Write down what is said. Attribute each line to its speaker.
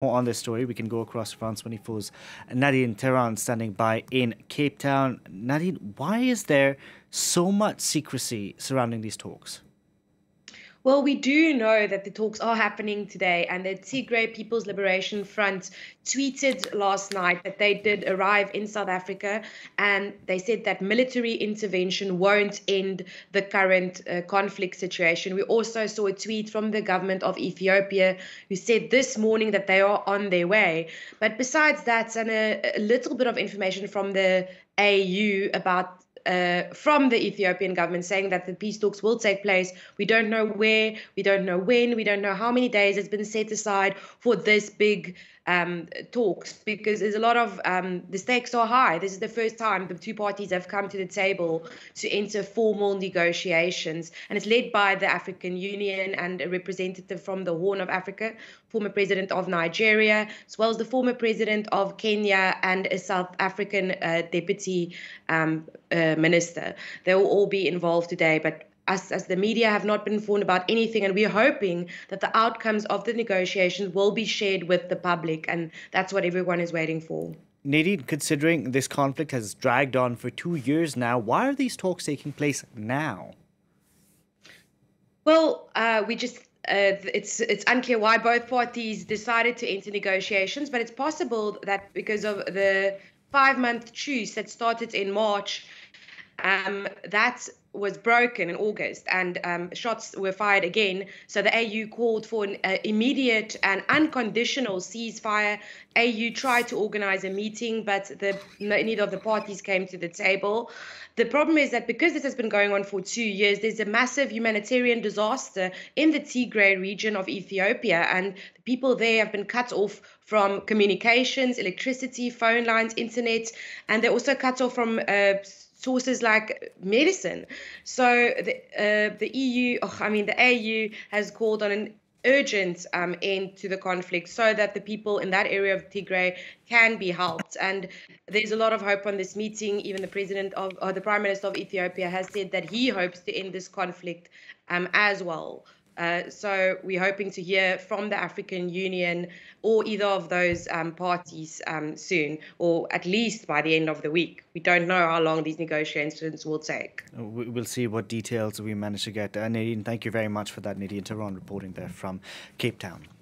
Speaker 1: More on this story, we can go across France 24's Nadine Theron standing by in Cape Town. Nadine, why is there so much secrecy surrounding these talks?
Speaker 2: Well, we do know that the talks are happening today, and the Tigray People's Liberation Front tweeted last night that they did arrive in South Africa, and they said that military intervention won't end the current conflict situation. We also saw a tweet from the government of Ethiopia who said this morning that they are on their way. But besides that, and a little bit of information from the AU about from the Ethiopian government saying that the peace talks will take place. We don't know where, we don't know when, we don't know how many days has been set aside for this big talks, because there's a lot of the stakes are high. This is the first time the two parties have come to the table to enter formal negotiations, and it's led by the African Union and a representative from the Horn of Africa, former president of Nigeria, as well as the former president of Kenya and a South African deputy minister. They will all be involved today, but us as the media have not been informed about anything, and we're hoping that the outcomes of the negotiations will be shared with the public, and that's what everyone is waiting for.
Speaker 1: Nadine, considering this conflict has dragged on for 2 years now, why are these talks taking place now?
Speaker 2: Well, we just it's unclear why both parties decided to enter negotiations, but it's possible that because of the 5-month truce that started in March, that was broken in August, and shots were fired again. So the AU called for an immediate and unconditional ceasefire. AU tried to organize a meeting, but neither of the parties came to the table. The problem is that because this has been going on for 2 years, there's a massive humanitarian disaster in the Tigray region of Ethiopia, and the people there have been cut off from communications, electricity, phone lines, internet, and they're also cut off from sources like medicine. So the EU, the AU has called on an urgent end to the conflict so that the people in that area of Tigray can be helped. And there's a lot of hope on this meeting. Even the Prime Minister of Ethiopia has said that he hopes to end this conflict as well. So we're hoping to hear from the African Union or either of those parties soon, or at least by the end of the week. We don't know how long these negotiations will take.
Speaker 1: We'll see what details we manage to get. Nadine, thank you very much for that. Nadine Tehran reporting there from Cape Town.